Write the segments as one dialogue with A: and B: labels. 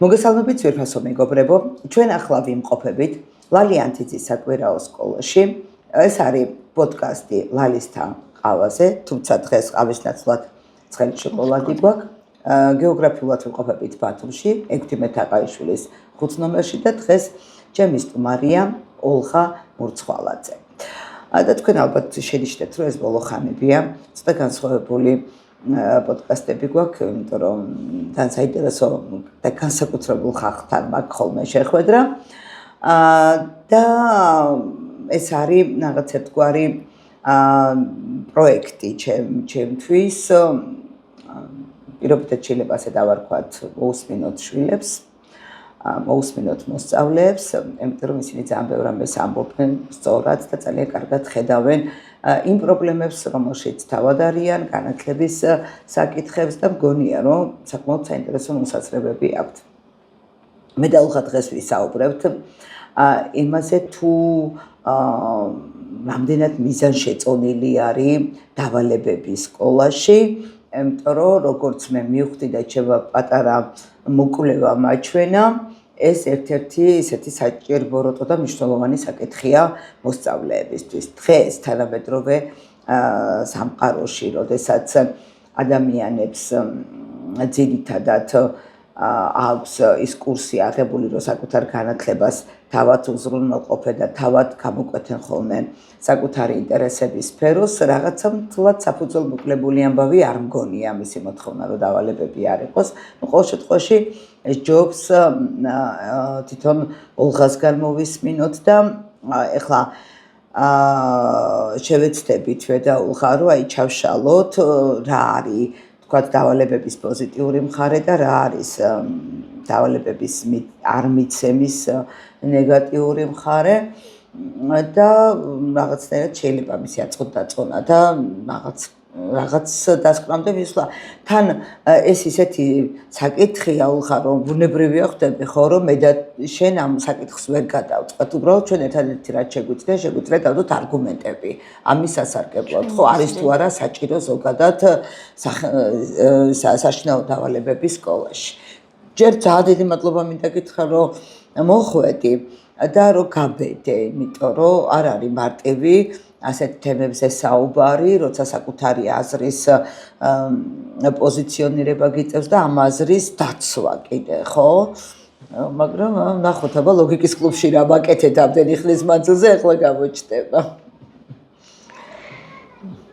A: მოგესალმებით ძვირფასო მეგობრებო, ჩვენ ახლა ვიმყოფებით ლალიანთიძის საკვირაო სკოლაში. ეს არის პოდკასტი ლალისთან ყავაზე, თუმცა დღეს ყავის ნაცვლად ცხელი შოკოლადი გვაქვს. გეოგრაფიულად ვიმყოფებით ბათუმში, ექვთიმე თაყაიშვილის 5 ნომერში და დღეს ჩემი სტუმარია ოლღა მურცხვალაძე. და თქვენ ალბათ შენიშნეთ, რომ ეს ბოლო ხანებია, ცოტა განსხვავებული პოდკასტები გვაქვს, იმიტომ რომ თან საინტერესო და განსაკუთრებულ ხალხთან მაქვს ხოლმე შეხვედრა. და ეს არის რაღაც ერთგვარი პროექტი ჩემთვის. პირობითად შეიძლება ასე დავარქვათ, მოусმინოთ შვილებს, მოусმინოთ მოსწავლეებს, იმიტომ რომ ისინი ძალიან ბევრ ამბებს ამბობენ სწორად და ძალიან კარგად ხედავენ იმ პრობლემებს, რომელშიც თავად არიან, განათლების საკითხებს და მგონია, რომ საკმაოდ საინტერესო მოსაზრებები აქვთ. მე და ოლღა დღეს ვისაუბრებთ იმაზე, თუ რამდენად მიზანშეწონილი არის დავალებები სკოლაში, იმიტომ რომ როგორც მე მივხვდი და ჩემო პატარა მოკვლევა მაჩვენა, ეს ერთ-ერთი ისეთი საჭირო ბოროტო და მნიშვნელოვანი საკითხია მოსწავლეებისთვის. დღეს თანამედროვე სამყაროში, როდესაც ადამიანებს ძირითადად აქვს ის კურსი აღებული, რომ საკუთარ განათლებას თავად უზრუნველყოფენ და თავად გამოკვეთენ ხოლმე საკუთარი ინტერესების სფეროს, რაღაცა მთლად საფუძველ მოკლებული ამბავი არ მგონია მისი მოთხოვნა, რომ დავალებები არ იყოს. ყოველ შემთხვევაში ეს ჯობს თვითონ ოლღასგან მოვისმინოთ და ეხლა შევეცდებით ჩვენ და ოლღა, რომ აი ჩავშალოთ რა არის თქვათ დავალებების პოზიტიური მხარე და რა არის დავალებების არ მიცემის ნეგატიური მხარე და რაღაცნაირად შეიძლება მისი აწყო-დაწონა და რაღაც დასკვნამდე მისვლა. თან ეს ისეთი საკითხია ოლღა, რომ ბუნებრივია ხვდები ხო, რომ მე და შენ ამ საკითხს ვერ გადავწყვეტ. უბრალოდ ჩვენ ერთადერთი რაც შეგვიძლია დავდოთ არგუმენტები ამის სასარგებლოდ. ხო, არის თუ არა საჭირო ზოგადად საშინაო დავალებები სკოლაში. ჯერ ძალიან დიდი მადლობა მინდა გითხრა, რომ მოხვედი და რომ გაბედე, იმიტომ რომ არ არის მარტივი ასეთ თემებზე საუბარი, როცა საკუთარი აზრის პოზიციონირება გიწევს და ამ აზრის დაცვა კიდე, ხო? მაგრამ ნახოთ, აბა ლოგიკის კლუბში რა ვაკეთეთ ამდენი ხნის მანძილზე, ახლა გამოჩნდება.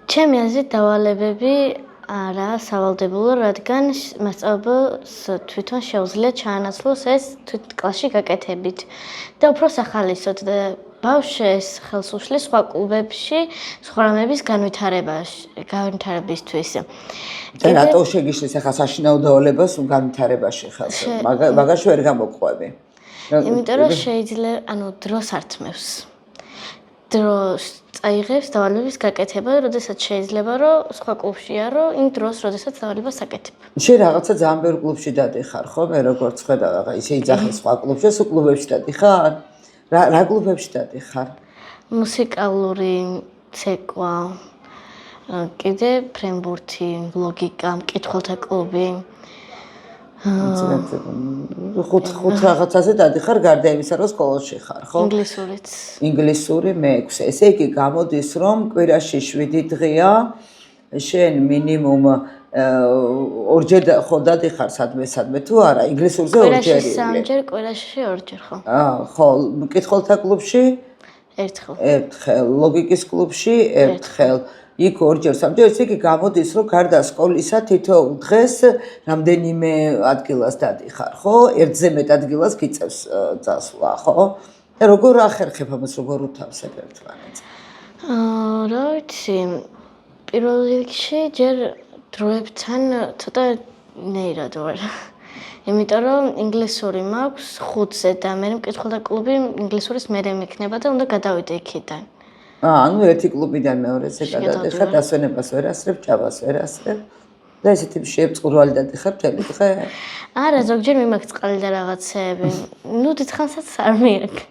B: ჩემი აზრით დავალებები არა სავალდებულო, რადგან მასწავლებელს თვითონ შეუძლია ჩაანაცვლოს ეს თვით კლასში გაკეთებით და უფრო სახალისოდ და ბავშვს ხელს უშლის სხვა კლუბებში სხვა რამების განვითარებისთვის.
A: და რატო შეგიშლის ახლა საშინაო დავალებას განვითარებაში ხელს? მაგაში ვერ გამოყვები.
B: იმიტომ რომ შეიძლება, დროს ართმევს. დროს წაიღებს დავალების გაკეთება, როდესაც შეიძლება რომ სხვა კლუბშია, რომ იმ დროს, როდესაც დავალებას აკეთებ.
A: შენ რაღაცა ძალიან ბევრ კლუბში დადიხარ, ხო? მე როგორც ხედავ, ახლა ისე იძახი სხვა კლუბში, სულ კლუბებში დადიხარ? რა კლუბებში დადიხარ?
B: მუსიკალური ცეკვა, კიდე ფრენბურთი, ლოგიკა, მკითხველთა კლუბი.
A: ხუთ რაღაცაზე დადიხარ გარდა იმისა, რომ სკოლაში ხარ, ხო?
B: ინგლისურიც.
A: ინგლისური მე-6. ესე იგი გამოდის, რომ კვირაში 7 დღეა შენ მინიმუმ ორჯერ ხო დადიხარ სადმე თუ არა? ინგლისურზე ორჯერ.
B: კვირაში 3 ჯერ, კვირაში 2 ჯერ, ხო?
A: ხო, მკითხველთა კლუბში?
B: ერთხელ.
A: ერთხელ, ლოგიკის კლუბში ერთხელ. იქ ორჯერ, სამჯერ, ესე იგი გამოდის, რომ გარდა სკოლისა თითოეულ დღეს რამდენიმე ადგილას დადიხარ, ხო? ერთზე მეტ ადგილას გიწევს წასვლა, ხო? და როგორ ახერხებ ამას, როგორ უთავსებ ერთმანეთს?
B: რა ვიცი, პირველ რიგში ჯერ დროებთან ცოტა ნეირად ვარ. იმიტომ რომ ინგლისური მაქვს 5-ზე და მე მკითხველთა კლუბი ინგლისურის მერე მექნება და უნდა გადავიდე იქიდან.
A: ანუ ერთი კლუბიდან მეორეზე გადადიხარ, დასვენებას ვერ ასრებ, ჭაბას ვერ ასრებ და ესეთი შეწყურვალი დადიხარ მთელი დღე?
B: არა, ზოგჯერ მიმაქვს წყალი და რაღაცეები. დიდხანსაც არ მიაქვს.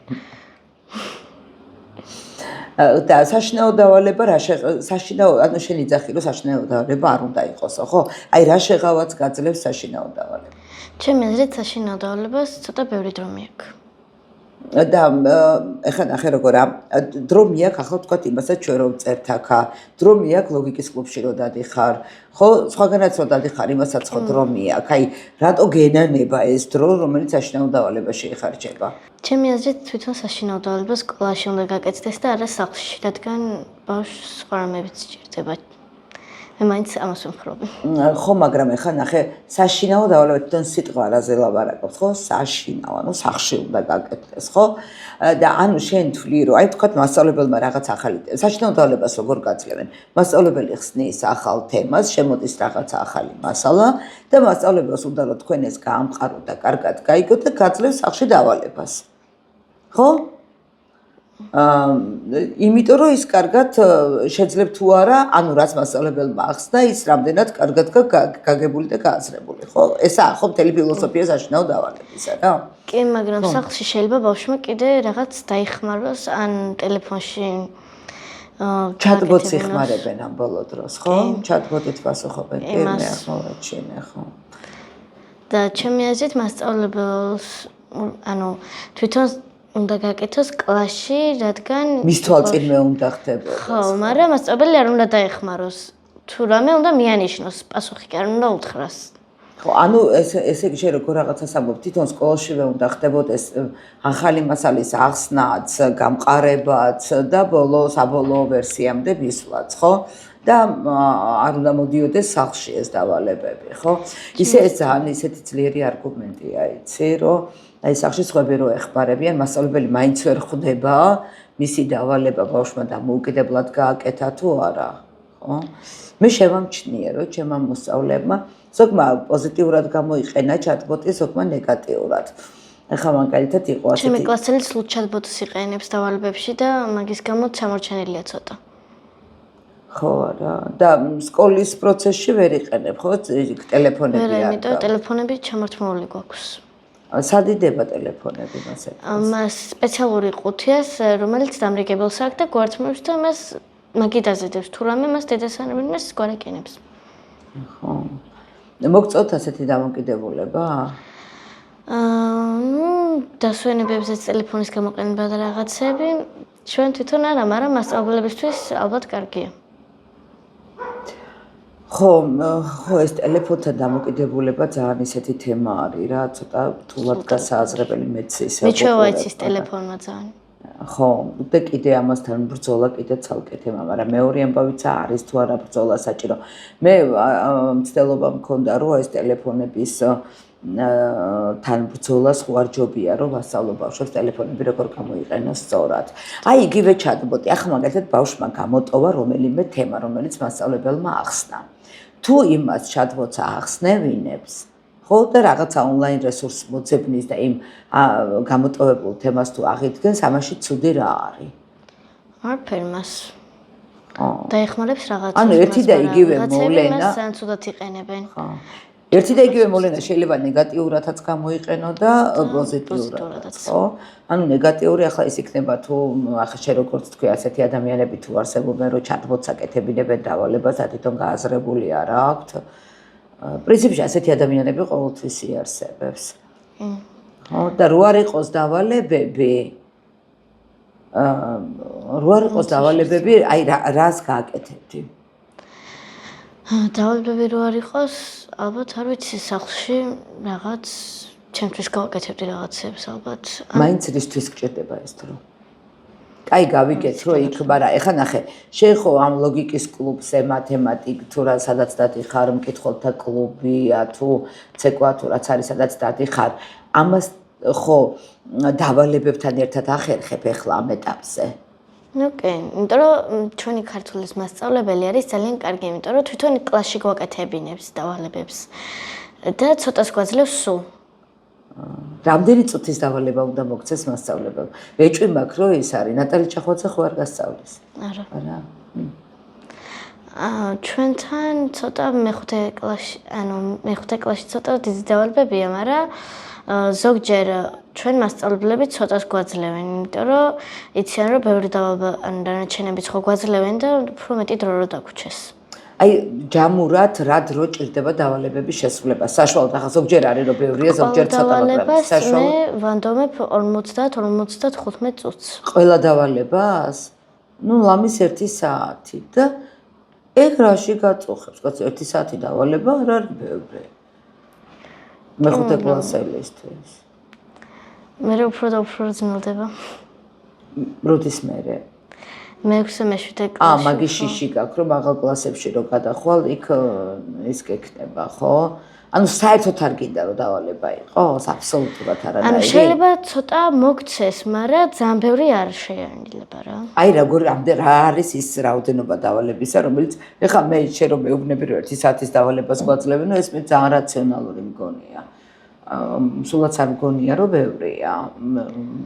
A: და საშინაო დავალება რა საშინაო, ანუ შენ იძახი, რომ საშინაო დავალება არ უნდა იყოსო, ხო? აი რა შეღავაც გაძლევს საშინაო დავალება?
B: ჩემი აზრით საშინაო დავალებას ცოტა ბევრი დრო მიაქვს.
A: და ეხლა ნახე როგორა დრო მიაქვს ახლა თქვა იმასაც ჩვენ რომ წერთ აქა დრო მიაქვს ლოგიკის კლუბში რომ დადიხარ ხო სხვაგანაც რომ დადიხარ იმასაც ხო დრო მიაქვს აი რატო გენანება ეს დრო რომელიც საშინაო დავალებაში იხარჯება
B: ჩემი აზრით თვითონ საშინაო დავალება სკოლაში უნდა გაკეთდეს და არა სახლში რადგან ბავშვს სხვა რამებიც სჭირდება მე მაინც ამას ვიმხრობ.
A: ხო, მაგრამ ეხლა ნახე, საშინაო დავალება თვითონ სიტყვა რაზე ლაპარაკობს, ხო? საშინაო, ანუ სახში უნდა გაკეთდეს, ხო? და ანუ შენ თვლი რომ აი თქვათ მასწავლებელმა რაღაც ახალი საშინაო დავალებას როგორ გაძლევენ? მასწავლებელი ხსნის ახალ თემას, შემოდის რაღაც ახალი მასალა და მასწავლებელს უნდა რომ თქვენ ეს გაამყაროთ და კარგად გაიგოთ და გაძლევს სახში დავალებას. ხო? იმიტომ რომ ის კარგად შეძლებ თუ არა, ანუ რაც მასწავლებელმა ახსნა, ის რამდენად კარგად გაგებული და გააზრებული, ხო? ესაა ხო მთელი ფილოსოფია საშინაო დავალებისა, რა?
B: კი, მაგრამ სახლში შეიძლება ბავშვმა კიდე რაღაც დაიხმაროს ან ტელეფონში
A: ჩატბოტს იხმარებენ ამ ბოლო დროს, ხო? ჩატბოტით პასუხობენ, კი, მე აღმოვაჩინე, ხო?
B: და ჩემი აზრით მასწავლებელს ანუ თვითონ უნდა გაკეთოს კლასში, რადგან
A: მის თვალწინვე უნდა ხდებოდეს.
B: ხო, მაგრამ მასწავლებელი არ უნდა დაეხმაროს. თუ რამე უნდა მიანიშნოს, პასუხი კი არ უნდა უთხრას.
A: ხო, ანუ ესე იგი შე როგორ რაღაცას ამბობ, თვითონ სკოლაშივე უნდა ხდებოდეს ახალი მასალის ახსნაც, გამყარებაც და საბოლოო ვერსიამდე მისვლაც, ხო? და არ უნდა მოდიოდეს სახლში ეს დავალებები, ხო? ისე ეს ძალიან ისეთი ძლიერი არგუმენტია, იცი, რომ აი სახში სხვები რო ეხმარებიან, მასწავლებელი მაინც ვერ ხვდება მისი დავალება ბავშვმა და მოუკიდებლად გააკეთა თუ არა, ხო? მე შევამჩნიე, რომ ჩემმა მოსწავლეებმა ზოგმა პოზიტიურად გამოიყენა ჩატბოტი, ზოგმა ნეგატიურად. ახლა მაგალითად იყო ასეთი
B: ჩემი კლასელი სულ ჩატბოტს იყენებს დავალებებში და მაგის გამო ჩამორჩენილია ცოტა.
A: ხო არა და სკოლის პროცესში ვერ იყენებ, ხო? ტელეფონები
B: არა, იმიტომ ტელეფონები ჩამორთმეული გვაქვს.
A: სადიდება ტელეფონები მასე.
B: მას სპეციალური ყუთიას, რომელიც დამრიგებელს აქვს და გვართმევს და მას მაგით აზრდებს. თუ რამე მას დედასვენებენ, მას გვარაკენებს.
A: ხო. მოგწოთ ასეთი დამოკიდებულება?
B: დასვენებებზეც ტელეფონის გამოყენება და რაღაცები ჩვენ თვითონ არა, მაგრამ მასწავლებლებისთვის ალბათ კარგია.
A: ხო, ეს ტელეფონთან დამოკიდებულება ძალიან ისეთი თემა არის რა, ცოტა რთულად გასააზრებელი მეც ისე.
B: მე ჩვეულებიც ტელეფონმა ძალიან.
A: ხო, და კიდე ამასთან ბრძოლა კიდე ცალკე თემა, მაგრამ მეორე ამბავიც არის თუ არა ბრძოლა საჭირო. მე მცდელობა მქონდა რომ ეს ტელეფონების თან ბრძოლას ვარჯობია რომ ვასწავლო ბავშვებს ტელეფონები როგორ გამოიყენოს სწორად. აი იგივე ჩატბოტი, ახლა მაგალითად ბავშვმა გამოტოვა რომელიმე თემა, რომელიც მასწავლებელმა ახსნა. თუ იმას ჩატბოტს ახსნევინებს, ხო და რაღაცა ონლაინ რესურს მოძებნის და იმ გამოტოვებულ თემას თუ აღიდგენს, ამაში ცუდი რა არის?
B: არაფერი მას. დაეხმარებს რაღაცას.
A: ანუ ერთი და იგივე მოვლენა.
B: მას ძალიან ცუდად იყენებენ.
A: ხო. ერთი და იგივე მოვლენა შეიძლება ნეგატიურადაც გამოიყენო და პოზიტიურადაც, ხო? ანუ ნეგატიური ახლა ის იქნება თუ ახლა შე როგორც თქვი ასეთი ადამიანები თუ არსებობენ რომ ჩატბოტს აკეთებინებენ დავალებას და თვითონ გააზრებული არ აქვთ. პრინციპში ასეთი ადამიანები ყოველთვის იარსებებს. ხო და რო არ იყოს დავალებები აი რას გააკეთებდი?
B: დავალებები რო არ იყოს, ალბათ არ ვიცი სახლში რაღაც ჩემთვის გავაკეთებდი რაღაცებს ალბათ.
A: მაინც რისთვის გჭირდება ეს დრო? კაი გავიგეთ რომ იქ, მაგრამ ეხა ნახე, შენ ხო ამ ლოგიკის კლუბზე, მათემატიკ თუ რა სადაც დადიხარ, მკითხველთა კლუბია თუ ცეკვა თუ რაც არის სადაც დადიხარ, ამას ხო დავალებებთან ერთად ახერხებ ეხლა ამ ეტაპზე?
B: ნუ კი, იმიტომ რომ ჩვენი ქართულის მასწავლებელი არის ძალიან კარგი, იმიტომ რომ თვითონ კლასში გვაკეთებინებს დავალებებს და ცოტას გვაძლევს სულ.
A: რამდენი წუთის დავალება უნდა მოგცეს მასწავლებელს? ვეჭვი მაქვს რომ ის არის, ნატალი ჩახვაძე ხო არ გასწავლის?
B: არა.
A: არა.
B: ჩვენთან ცოტა მეხუთე კლასში ცოტა დიდი დავალებებია, მაგრამ ზოგჯერ ჩვენ მასწავლებლები ცოტას გვაძლევენ, იმიტომ რომ იციან რომ ბევრი დავალება ან დანარჩენებიც ხო გვაძლევენ და უფრო მეტი დრო რო დაგვრჩეს.
A: აი ჯამურად რა დრო ჭირდება დავალებების შესრულება? საშუალოდ ახლა ზოგჯერ არის რომ ბევრია, ზოგჯერ ცოტა, მაგრამ
B: საშუალოდ მე ვანდომებ 50-55 წუთს.
A: ყველა დავალებას? ნუ ლამის 1 საათი და ეგ რაში გაწუხებს? კაცო 1 საათი დავალება არ არის ბევრი. მეხუთე კლასელისთვის.
B: მე უფრო და უფრო ძნელდება.
A: როდის მერე?
B: მე-6 მე-7 კლასში.
A: მაგის შიში გაქვს რომ აღარ კლასებში რო გადახვალ, იქ ის გექნება, ხო? ანუ საერთოდ არ გინდა რომ დავალება იყოს, აბსოლუტურად არანაირი.
B: ანუ შეიძლება ცოტა მოგცეს, მაგრამ ძალიან ბევრი არ შეანილება რა.
A: აი რა არის ის რაოდენობა დავალებისა, რომელიც ეხლა მე შენ რომ მეუბნები რომ 1 საათის დავალებას გვაძლევენ, ეს მე ძალიან რაციონალური მგონია. სულაც არ მგონია რომ ბევრია.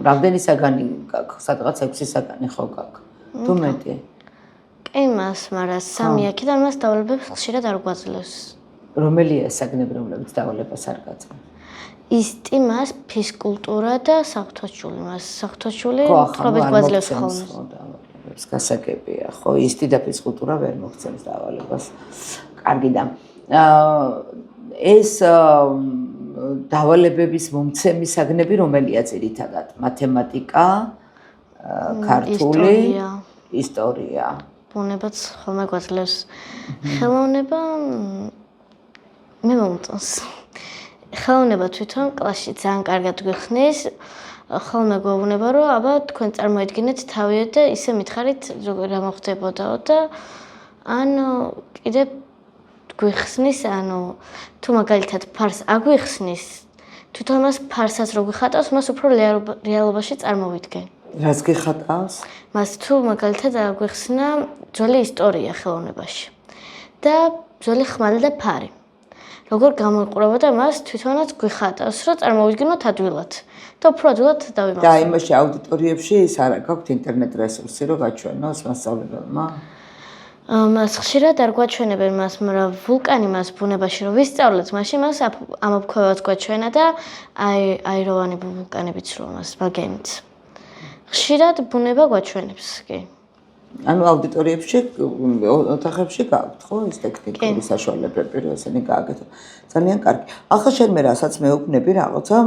A: რამდენი საგანი გაქვს? სადღაც 6 საგანი ხო გაქვს? თუ მეტი?
B: კი მას, მაგრამ 3 აქედან მას დავალებებს ხშირად არ გვაძლევს.
A: რომელია საგნები, რომლებიც დავალებას არ გაძლევს?
B: ისტი მას ფიზკულტურა და საფრთხოჩული მას. საფრთხოჩული თხრობით გვაძლევს ხოლმე.
A: დავალებებს გასაგებია, ხო? ისტი და ფიზკულტურა ვერ მოგცემს დავალებას. კარგი და ეს დავალებების მომცემი საგნები რომელია ძირითადად? მათემატიკა, ქართული, ისტორია.
B: ბუნებაც ხოლმე გვაძლევს. ხელოვნება მე მომწონს. ხელოვნება თვითონ კლასში ძალიან კარგად გვიხსნის. ხოლმე გვეუბნება რომ აბა თქვენ წარმოედგინეთ თავი და ისე მითხარით როგორ რა მოხდებოდაო და ანუ კიდე გვიხსნის, ანუ თუ მაგალითად ფარს აგვიხსნის, თვითონ მას ფარსაც რო გვიხატავს, მას უფრო რეალობაში წარმოვიდგენ.
A: რას გიხატავს?
B: მას თუ მაგალითად აგვიხსნა ძველი ისტორია ხელოვნებაში და ძველი ხმალი და ფარი. როგორ გამოიყურებოდა მას თვითონაც გვიხატავს, რომ წარმოვიდგინოთ ადვილად და უფრო ადვილად დავიმახსოვროთ.
A: და იმაში აუდიტორიებში ის არა გაქვთ ინტერნეტ რესურსი, რომ გაჩვენოს მასწავლებელმა?
B: მას ხშირად არ გვაჩვენებენ მას, მაგრამ ვულკანი მას ბუნებაში რომ ვისწავლეთ, მაშინ მას ამოფქვევაც გვაჩვენა და აიროვანი ვულკანებიც რო მას მაგენიც. ხშირად ბუნება გვაჩვენებს, კი.
A: ანუ აუდიტორიებში, ოთახებში გაქვთ, ხო, ის ტექნიკური საშუალებები, რომ ესენი გააკეთო. ძალიან კარგი. ახლა შენ მე რასაც მეუბნები რაღაცა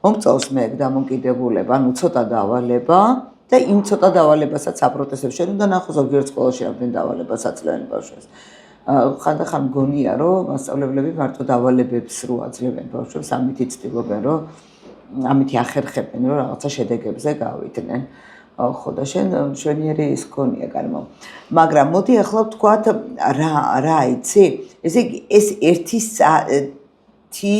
A: მომწონს მე დამოკიდებულება, ანუ ცოტა დავალება და იმ ცოტა დავალებასაც აპროტესტებს. შენ უნდა ნახო ზოგიერთ სკოლაში რამდენი დავალებას აძლევენ ბავშვებს. ხანდახან მგონია, რომ მასწავლებლები მარტო დავალებებს რო აძლევენ ბავშვებს, ამით იცდილობენ, რომ ამით ახერხებენ, რომ რაღაცა შედეგებზე გავიდნენ. ხო და შენ შვენიერი ის გონია გარემო. მაგრამ მოდი ახლა ვთქვათ რა იცი? ესე იგი ეს 1 საათი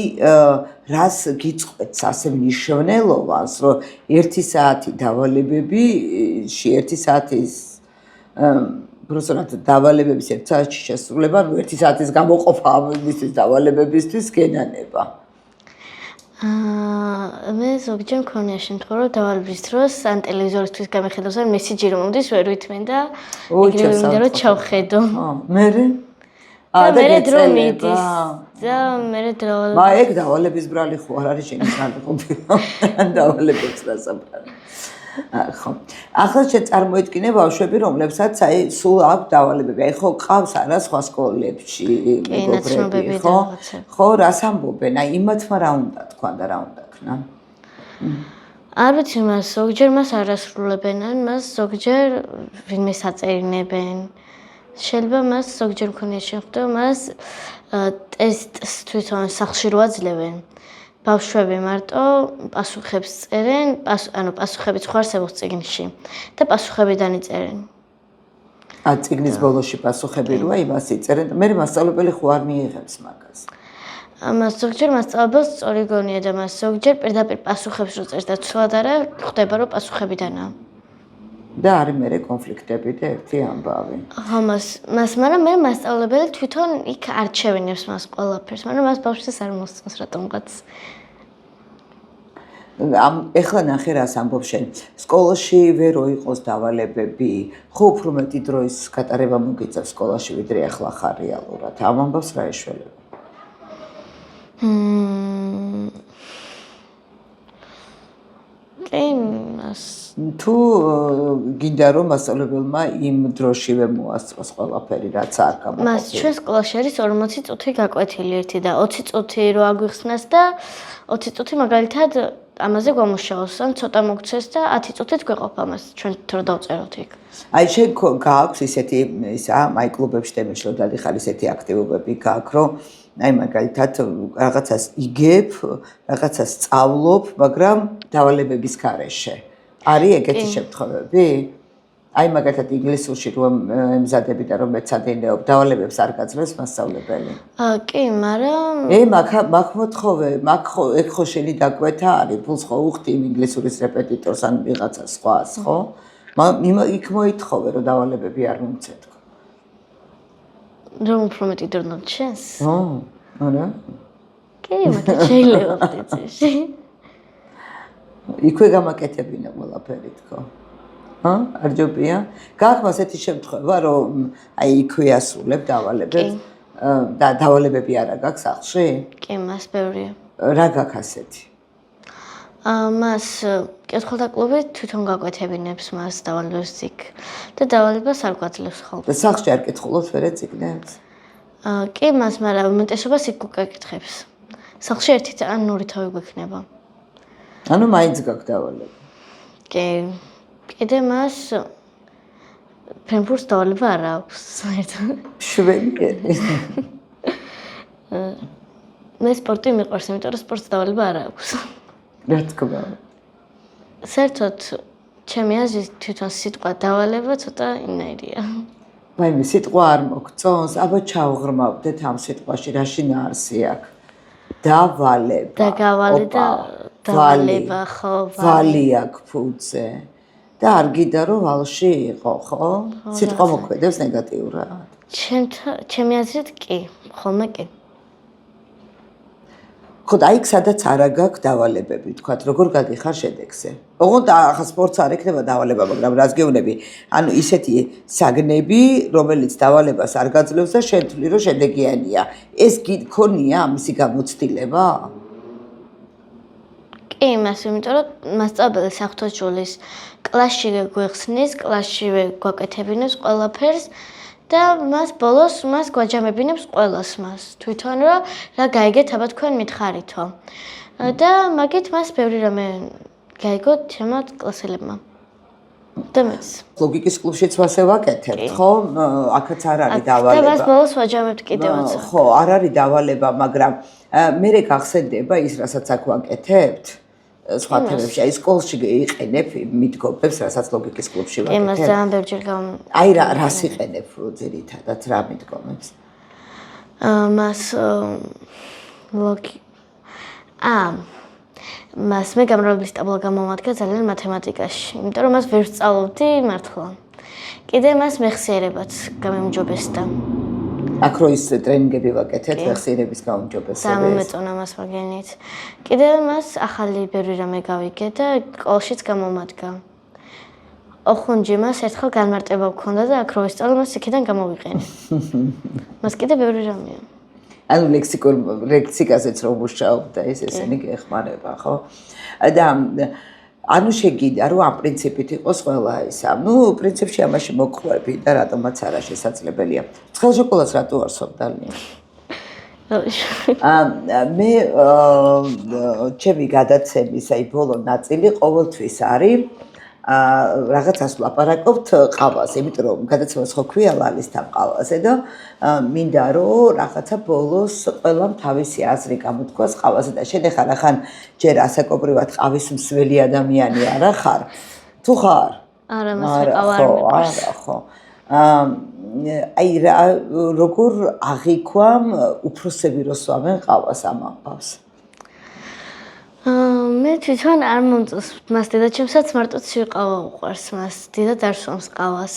A: რას გიწყვეტს ასე მნიშვნელობას, რომ 1 საათი დავალებები 1 საათის პროცენტად დავალებების 1 საათში შესრულება, 1 საათის გამოყოფა ამისთვის დავალებებისთვის გენანება.
B: მე ზოგჯერ მქონია შემთხვევა, რომ დავალების დროს ან ტელევიზორისთვის გამეხედავს, ან მესიჯი რომ მომდის, ვერ ვითმენ და ეგრევე მინდა რომ ჩავხედო.
A: მერე?
B: მე დრო მიდის. და მე დრო.
A: ეგ დავალების ბრალი ხო არ არის შენი ბრალი ხო? დავალებებს დასაბრალი. ხო. ახლა შენ წარმოიდგინე ბავშვები, რომლებსაც აი სულ აქვს დავალებები. აი ხო ყავს არა სხვა სკოლებში მეგობრები, ხო? ხო, რას ამბობენ? აი იმათმა რა უნდა თქვა და რა უნდა ქნა?
B: არ ვიცი, მას ზოგჯერ მას არ ასრულებენ, ან მას ზოგჯერ ვინმე საწერინებენ. შეიძლება მას ზოგჯერ მქონია შემთხვევა, მას ტესტს თვითონ სახლში რო აძლევენ. ბავშვები მარტო პასუხებს წერენ, ანუ პასუხები სხვა არსებობს წიგნში და პასუხებიდან იწერენ.
A: წიგნის ბოლოში პასუხები როა იმას იწერენ და მე მასწავლებელი ხო არ მიიღებს მაგას.
B: მას ზოგჯერ მასწავლებელს სწორი გონია და მას ზოგჯერ პირდაპირ პასუხებს რო წერს და ცვლად არა ხვდება რომ პასუხებიდანაა.
A: და არის მერე კონფლიქტები და ერთი ამბავი.
B: ხო, მაგრამ მე მასწავლებელი თვითონ იქ არჩევინებს მას ყველაფერს, მაგრამ მას ბავშვს არ მოსწონს რატომღაც.
A: ეხლა ნახე რას ამბობ შენ. სკოლაში ვერო იყოს დავალებები, ხო უფრო მეტი დროის გატარება მოგიწევს სკოლაში ვიდრე ახლა ხარ რეალურად. ამ ამბავს რა ეშველება? თუ გინდა რომ მასწავლებელმა იმ დროშივე მოასწროს ყველაფერი რაც არ გამოყოფილ.
B: მას ჩვენ სკოლაში არის 40 წუთი გაკვეთილი ერთი და 20 წუთი რო აგვიხსნას და 20 წუთი მაგალითად ამაზე გვამუშაოს, ან ცოტა მოგცეს და 10 წუთით გვეყოფა მას ჩვენ რო დავწეროთ იქ.
A: აი შენ გააქვს ისეთი ისა აი კლუბებში თემში რომ დადიხარ ისეთი აქტივობები გააქვს რომ აი მაგალითად რაღაცას იგებ, რაღაცას სწავლობ, მაგრამ დავალებების გარეშე. არის ეგეთი შემთხვევები? აი მაგალითად ინგლისურში რომ ემზადები და რომ მეცადინეობ, დავალებებს არ გაძლევს მასწავლებელი.
B: კი, მაგრამ
A: მაგ მოთხოვე, მაგ ეგ ხო შენი დაკვეთა არის, ფულს ხო უხდი იმ ინგლისურის რეპეტიტორს ან ვიღაცას სხვას, ხო? იქ მოითხოვე რომ დავალებები არ მომცეთ.
B: რომ უფრო მეტი დრონოთ შენს?
A: არა.
B: კი, მაგრამ შეიძლება ხდიცი.
A: იქვე გამაკეთებინა ყველაფერი თქო. არ ჯობია? გააქვს ასეთი შემთხვევა, რომ აი იქვე ასრულებ დავალებებს და დავალებები არა გაქვს სახლში?
B: კი, მას ბევრია.
A: რა გაქვს ასეთი?
B: მას კითხულთა კლუბი თვითონ გაკვეთებინებს მას დავალებებს იქ და დავალებას არ გვაძლევს ხოლმე.
A: და სახლში არ კითხულობს ვერე წიგნებს?
B: კი, მას მაგრამ უმეტესობას იქ უკითხებს. სახლში ერთი ან ორი თავი გვექნება.
A: ანუ მაინც გაქვს დავალება.
B: კი. კიდე მას ფრენბურთს დავალება არ აქვს საერთოდ.
A: შვენიერი.
B: მე სპორტი მიყვარს, იმიტომ რომ სპორტს დავალება არ აქვს.
A: რა თქმა უნდა.
B: საერთოდ ჩემი აზრით თვითონ სიტყვა დავალება ცოტა ინაირია.
A: მაიმე სიტყვა არ მოგწონს, აბა ჩავღრმავდეთ ამ სიტყვაში რა შინაარსი აქვს. დავალება.
B: და გავალი და დავალება ხო,
A: ვალი აქვს ფუძე. და არ გიდა რომ ვალში იყო, ხო? სიტყვა მოქმედებს ნეგატიურად.
B: ჩემი აზრით კი, ხოლმე კი.
A: ხო, და იქ სადაც არა გაქვს დავალებები, თქვათ, როგორ გადიხარ შედეგზე. ოღონდ ახლა სპორტს არ ექნება დავალება, მაგრამ რას გეუბნები? ანუ ისეთი საგნები, რომელიც დავალებას არ გაძლევს და შენ თვლი რომ შედეგიანია. ეს გქონია ამისი გამოცდილება?
B: კი, იმას, იმიტომ რომ მასწავლებელი საფრთხოჯულის კლასში გვეხსნის, კლასშივე გვაკეთებინებს ყველაფერს და მას ბოლოს მას გვაჯამებინებს ყველას მას. თვითონ რომ რა გაიგეთ, აბა თქვენ მითხარითო. და მაგით მას ბევრი რამე გაიგოთ ჩემო კლასელებმა. და მეც.
A: ლოგიკის კლუბშიც ასე ვაკეთებთ, ხო? აქაც არ არის
B: და
A: დავალება.
B: მას ბოლოს ვაჯამებთ კიდევაც.
A: ხო, არ არის დავალება, მაგრამ მე გახსენდება ის, რასაც აქ ვაკეთებთ. სხვა თემებში, აი სკოლაში იყენებ მიდგომებს, რასაც ლოგიკის კლუბში ვაკეთებ.
B: იმას ძალიან ბევრჯერ
A: აი რას იყენებ ძირითადად რა მიდგომებს?
B: მას მას მე გამრავლების ტაბლა გამომადგა ძალიან მათემატიკაში, იმიტომ რომ მას ვერ ვსწავლობდი მართლა. კიდე მას მეხსიერებაც გამემჯობესდა.
A: აქ რო ის ტრენინგები ვაკეთეთ, მეხსიერების გაუმჯობესებას.
B: დამომეწონა მას მაგენით. კიდე მას ახალი ბევრი რამე გავიგე და სკოლაშიც გამომადგა. ოხუნჯი მას ერთხელ განმარტება ჰქონდა და აქ რო ვისწავლე მას იქიდან გამოვიყენე. მას კიდე ბევრი რამეა.
A: ანუ ლექსიკაზეც რომ მუშაობდა ეს ესენი გეხმარება, ხო? და ანუ შეგიდა რომ ამ პრინციპით იყოს ყველა ისა. ნუ პრინციპში ამაში მოგყვები და რატომაც არა შესაძლებელია. ცხელ შოკოლადს რატო არ სვამდალია? მე ჩემი გადაცემის აი ბოლო ნაწილი ყოველთვის არის რაღაცას ვლაპარაკობთ ყავაზე, იმიტომ რომ გადაცემას ხო ქვია ლალისთან ყავაზე და მინდა რომ რაღაცა ბოლოს ყველამ თავისი აზრი გამოთქვას ყავაზე და შენ ახლა ხან ჯერ ასაკობრივად ყავის მსველი ადამიანი არა ხარ? თუ ხარ?
B: არა, მას ყავა არ მიყვარს.
A: არა, ხო. აი როგორ აღიქვამ უფროსები რო სვამენ ყავას ამ ამბავს?
B: მე თვითონ არ მომწონს მას დედაჩემსაც მარტო ცივი ყავა უყვარს მას, დიდად არ სვამს ყავას.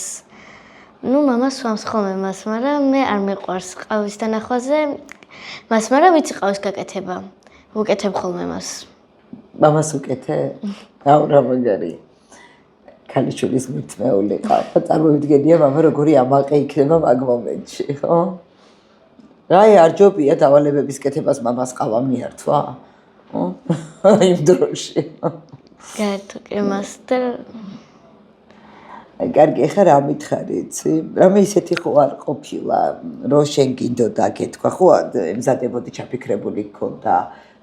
B: ნუ მამა სვამს ხოლმე მას, მაგრამ მე არ მიყვარს ყავის დანახვაზე. მას მაგრამ ვიცი ყავის გაკეთება. ვუკეთებ ხოლმე მას.
A: მამას უკეთე? აუ რა მაგარი. ქალიშვილის მithმეული ყავა. წარმოვიდგენია მამა როგორი ამაყე იქნება მაგ მომენტში, ხო? რაი არ ჯობია დავალებების კეთებას მამას ყავა მიართვა? იმ დროში.
B: გაერთო იმას და
A: კარგი, ხა რა მითხარი, იცი? რამე ისეთი ხო არ ყოფილა, რომ შენ გინდოდა გეთქვა, ხო ემზადებოდი ჩაფიქრებული გქონდა,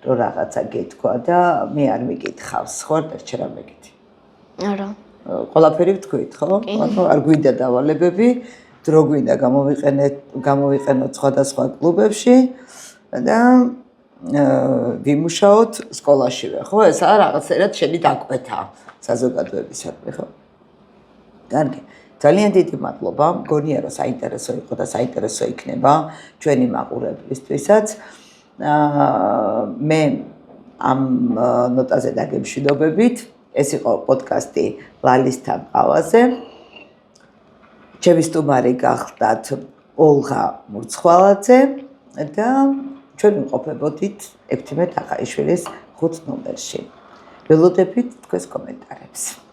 A: რომ რაღაცა გეთქვა და მე არ მიკითხავს, ხო არ დარჩა რა მეკითი.
B: არა.
A: ყველაფერი ვთქვით, ხო? მაგრამ არ გვინდა დავალებები, დრო გვინდა გამოვიყენოთ სხვადასხვა კლუბებში და ვიმუშაოთ სკოლაშივე, ხო? ესაა რაღაცერად შენი დაკვეთა საზოგადოებისადმი, ხო? კარგი, ძალიან დიდი მადლობა. მგონია რომ საინტერესო იყო და საინტერესო იქნება ჩვენი მაყურებლისთვისაც. მე ამ ნოტაზე დაგემშვიდობებით. ეს იყო პოდკასტი ლალისთან ყავაზე. ჩემი სტუმარი გახლდათ ოლღა მურცხვალაძე და ჩვენ ვიმყოფებოდით ექვთიმე თაყაიშვილის 5 ნომერში. ველოდებით თქვენს კომენტარებს.